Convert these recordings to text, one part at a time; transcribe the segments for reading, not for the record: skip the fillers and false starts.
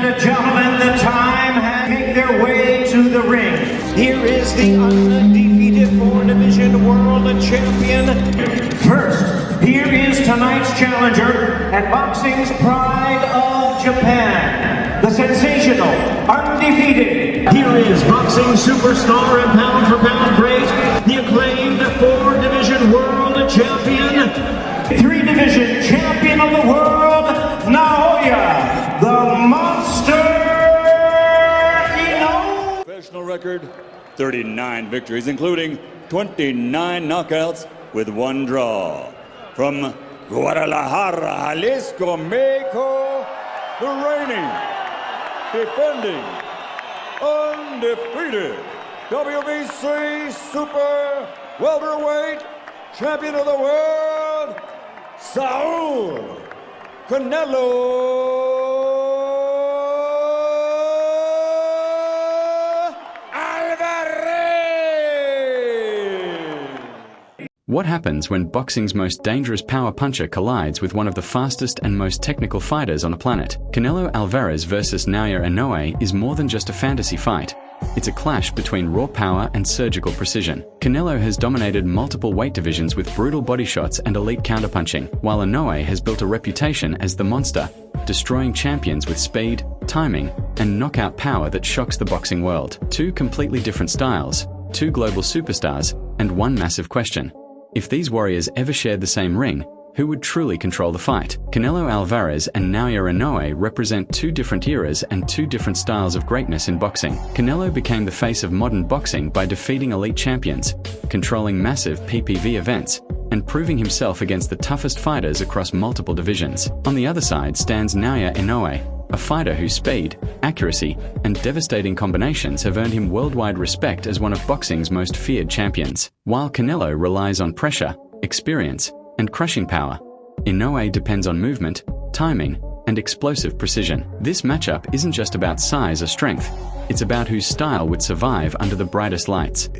and gentlemen, the time has made their way to the ring. Here is the undefeated four-division world champion. First, here is tonight's challenger at boxing's pride of Japan, the sensational, undefeated. Here is boxing superstar and pound-for-pound great, the acclaimed four-division world champion, three-division champion of the world, Naoya, the Monster Inoue. Professional record, 39 victories, including 29 knockouts with one draw. From Guadalajara, Jalisco, Mexico, the reigning, defending, undefeated WBC Super Welterweight Champion of the World, Saul Canelo Alvarez. What happens when boxing's most dangerous power puncher collides with one of the fastest and most technical fighters on the planet? Canelo Alvarez versus Naoya Inoue is more than just a fantasy fight. It's a clash between raw power and surgical precision. Canelo has dominated multiple weight divisions with brutal body shots and elite counterpunching, while Inoue has built a reputation as the monster, destroying champions with speed, timing, and knockout power that shocks the boxing world. Two completely different styles, two global superstars, and one massive question. If these warriors ever shared the same ring, who would truly control the fight? Canelo Alvarez and Naoya Inoue represent two different eras and two different styles of greatness in boxing. Canelo became the face of modern boxing by defeating elite champions, controlling massive PPV events, and proving himself against the toughest fighters across multiple divisions. On the other side stands Naoya Inoue, a fighter whose speed, accuracy, and devastating combinations have earned him worldwide respect as one of boxing's most feared champions. While Canelo relies on pressure, experience, and crushing power, Inoue depends on movement, timing, and explosive precision. This matchup isn't just about size or strength, it's about whose style would survive under the brightest lights.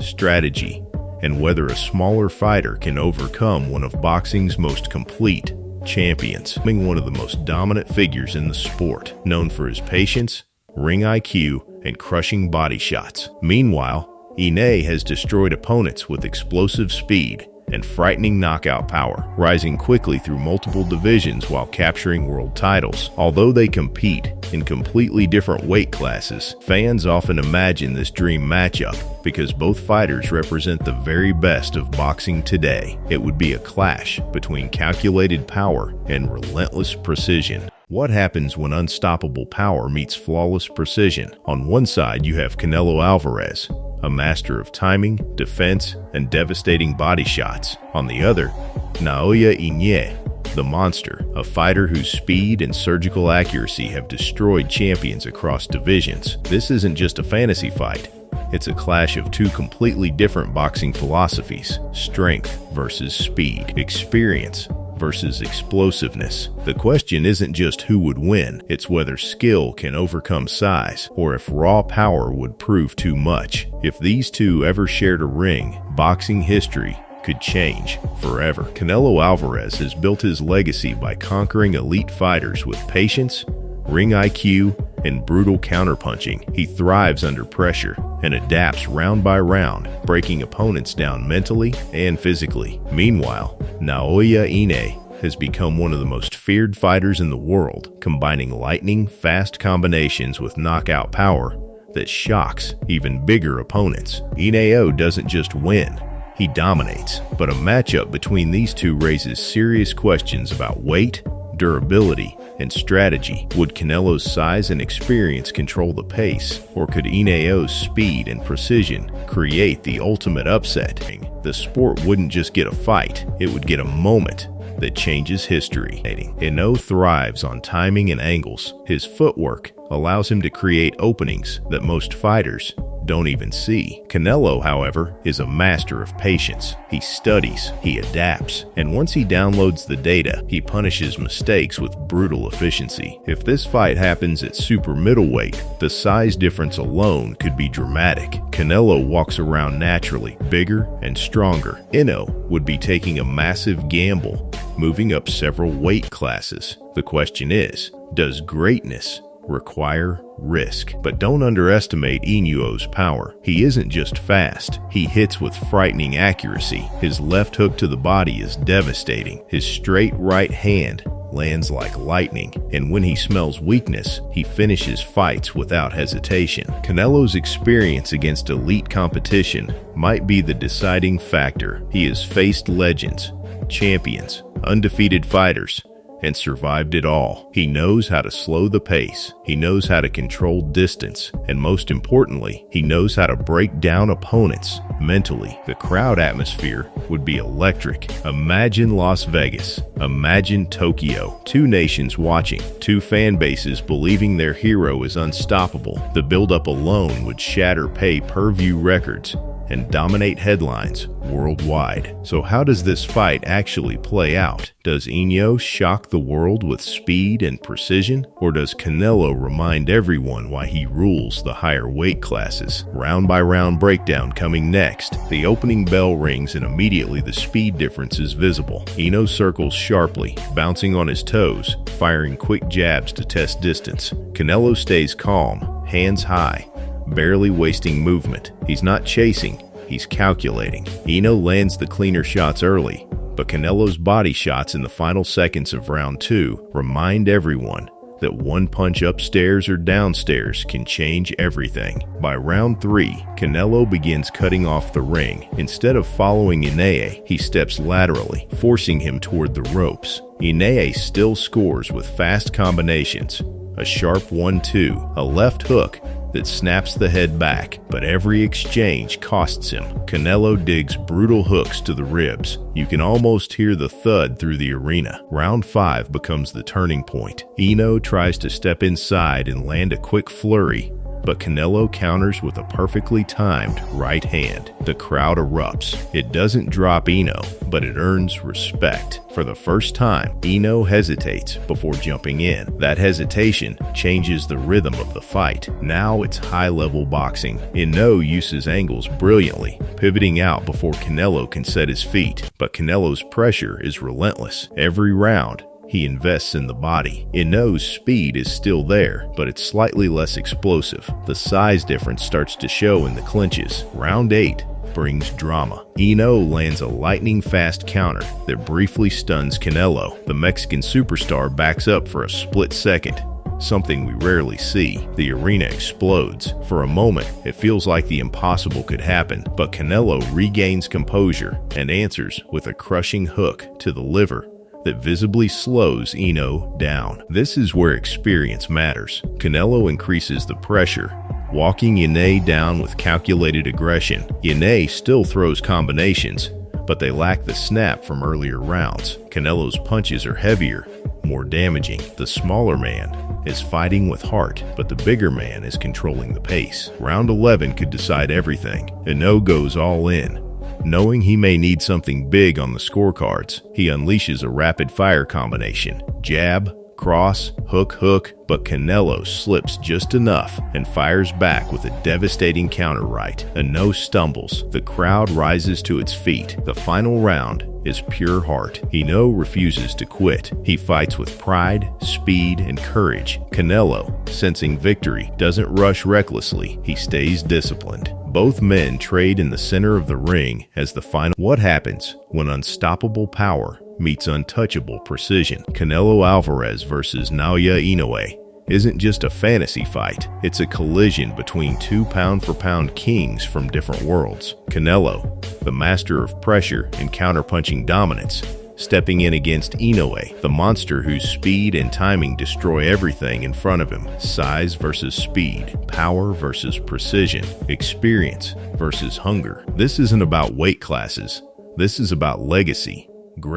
Strategy, and whether a smaller fighter can overcome one of boxing's most complete champions, being one of the most dominant figures in the sport, known for his patience, ring IQ, and crushing body shots. Meanwhile, Inoue has destroyed opponents with explosive speed and frightening knockout power, rising quickly through multiple divisions while capturing world titles. Although they compete in completely different weight classes, fans often imagine this dream matchup because both fighters represent the very best of boxing today. It would be a clash between calculated power and relentless precision. What happens when unstoppable power meets flawless precision? On one side, you have Canelo Alvarez, a master of timing, defense, and devastating body shots. On the other, Naoya Inoue, the monster, a fighter whose speed and surgical accuracy have destroyed champions across divisions. This isn't just a fantasy fight. It's a clash of two completely different boxing philosophies: strength versus speed, experience versus explosiveness. The question isn't just who would win, it's whether skill can overcome size, or if raw power would prove too much. If these two ever shared a ring, boxing history could change forever. Canelo Alvarez has built his legacy by conquering elite fighters with patience, ring IQ, and brutal counterpunching. He thrives under pressure and adapts round by round, breaking opponents down mentally and physically. Meanwhile, Naoya Inoue has become one of the most feared fighters in the world, combining lightning-fast combinations with knockout power that shocks even bigger opponents. Inoue doesn't just win, he dominates. But a matchup between these two raises serious questions about weight, durability, and strategy. Would Canelo's size and experience control the pace, or could Inoue's speed and precision create the ultimate upset? The sport wouldn't just get a fight, it would get a moment that changes history. Inoue thrives on timing and angles. His footwork allows him to create openings that most fighters don't even see. Canelo, however, is a master of patience. He studies, he adapts, and once he downloads the data, he punishes mistakes with brutal efficiency. If this fight happens at super middleweight, the size difference alone could be dramatic. Canelo walks around naturally, bigger and stronger. Inoue would be taking a massive gamble, moving up several weight classes. The question is, does greatness require risk. But don't underestimate Inoue's power. He isn't just fast, he hits with frightening accuracy. His left hook to the body is devastating. His straight right hand lands like lightning, and when he smells weakness, he finishes fights without hesitation. Canelo's experience against elite competition might be the deciding factor. He has faced legends, champions, undefeated fighters, and survived it all. He knows how to slow the pace, he knows how to control distance, and most importantly, he knows how to break down opponents mentally. The crowd atmosphere would be electric. Imagine Las Vegas, imagine Tokyo, two nations watching, two fan bases believing their hero is unstoppable. The buildup alone would shatter pay-per-view records and dominate headlines worldwide. So how does this fight actually play out? Does Inoue shock the world with speed and precision? Or does Canelo remind everyone why he rules the higher weight classes? Round by round breakdown coming next. The opening bell rings and immediately the speed difference is visible. Inoue circles sharply, bouncing on his toes, firing quick jabs to test distance. Canelo stays calm, hands high, barely wasting movement. He's not chasing, he's calculating. Inoue lands the cleaner shots early, but Canelo's body shots in the final seconds of round 2 remind everyone that one punch upstairs or downstairs can change everything. By round 3, Canelo begins cutting off the ring. Instead of following Inoue, he steps laterally, forcing him toward the ropes. Inoue still scores with fast combinations, a sharp 1-2, a left hook that snaps the head back, but every exchange costs him. Canelo digs brutal hooks to the ribs. You can almost hear the thud through the arena. Round 5 becomes the turning point. Inoue tries to step inside and land a quick flurry, but Canelo counters with a perfectly timed right hand. The crowd erupts. It doesn't drop Inoue, but it earns respect. For the first time, Inoue hesitates before jumping in. That hesitation changes the rhythm of the fight. Now it's high-level boxing. Inoue uses angles brilliantly, pivoting out before Canelo can set his feet. But Canelo's pressure is relentless. Every round, he invests in the body. Inoue's speed is still there, but it's slightly less explosive. The size difference starts to show in the clinches. Round 8 brings drama. Inoue lands a lightning-fast counter that briefly stuns Canelo. The Mexican superstar backs up for a split second, something we rarely see. The arena explodes. For a moment, it feels like the impossible could happen, but Canelo regains composure and answers with a crushing hook to the liver that visibly slows Inoue down. This is where experience matters. Canelo increases the pressure, walking Inoue down with calculated aggression. Inoue still throws combinations, but they lack the snap from earlier rounds. Canelo's punches are heavier, more damaging. The smaller man is fighting with heart, but the bigger man is controlling the pace. Round 11 could decide everything. Inoue goes all in. Knowing he may need something big on the scorecards, he unleashes a rapid-fire combination. Jab, cross, hook, but Canelo slips just enough and fires back with a devastating counter right. Inoue stumbles. The crowd rises to its feet. The final round is pure heart. Inoue refuses to quit. He fights with pride, speed, and courage. Canelo, sensing victory, doesn't rush recklessly. He stays disciplined. Both men trade in the center of the ring as the final. What happens when unstoppable power meets untouchable precision? Canelo Alvarez versus Naoya Inoue isn't just a fantasy fight. It's a collision between two pound-for-pound kings from different worlds. Canelo, the master of pressure and counterpunching dominance, stepping in against Inoue, the monster whose speed and timing destroy everything in front of him. Size versus speed, power versus precision, experience versus hunger. This isn't about weight classes. This is about legacy.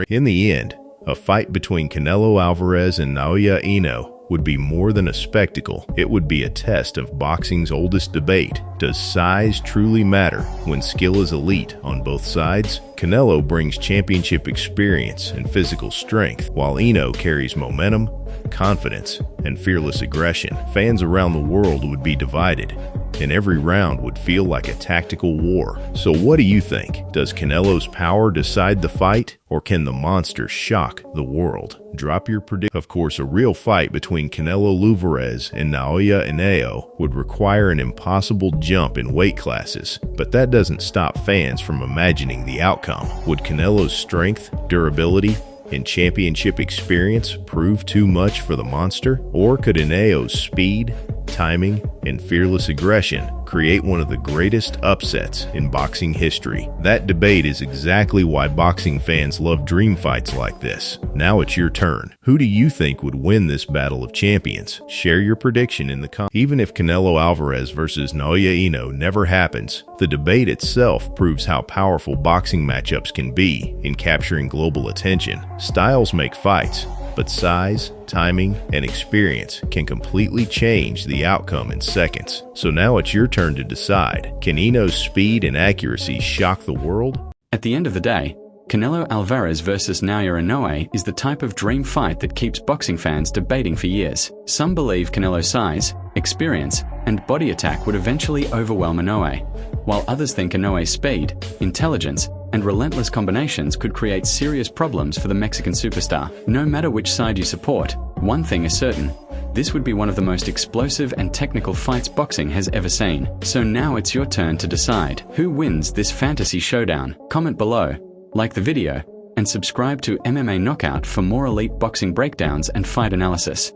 In the end, a fight between Canelo Alvarez and Naoya Inoue would be more than a spectacle. It would be a test of boxing's oldest debate. Does size truly matter when skill is elite on both sides? Canelo brings championship experience and physical strength, while Inoue carries momentum, confidence, and fearless aggression. Fans around the world would be divided. and every round would feel like a tactical war. So what do you think? Does Canelo's power decide the fight, or can the monster shock the world? Drop your prediction. Of course, a real fight between Canelo Alvarez and Naoya Inoue would require an impossible jump in weight classes, but that doesn't stop fans from imagining the outcome. Would Canelo's strength, durability, and championship experience prove too much for the monster? Or could Inoue's speed, timing, and fearless aggression create one of the greatest upsets in boxing history? That debate is exactly why boxing fans love dream fights like this. Now it's your turn. Who do you think would win this battle of champions? Share your prediction in the comments. Even if Canelo Alvarez versus Naoya Inoue never happens, the debate itself proves how powerful boxing matchups can be in capturing global attention. Styles make fights, but size, timing, and experience can completely change the outcome in seconds. So now it's your turn to decide. Can Inoue's speed and accuracy shock the world? At the end of the day, Canelo Alvarez versus Naoya Inoue is the type of dream fight that keeps boxing fans debating for years. Some believe Canelo's size, experience, and body attack would eventually overwhelm Inoue, while others think Inoue's speed, intelligence, and relentless combinations could create serious problems for the Mexican superstar. No matter which side you support, one thing is certain: this would be one of the most explosive and technical fights boxing has ever seen. So now it's your turn to decide who wins this fantasy showdown. Comment below, like the video, and subscribe to MMA Knockout for more elite boxing breakdowns and fight analysis.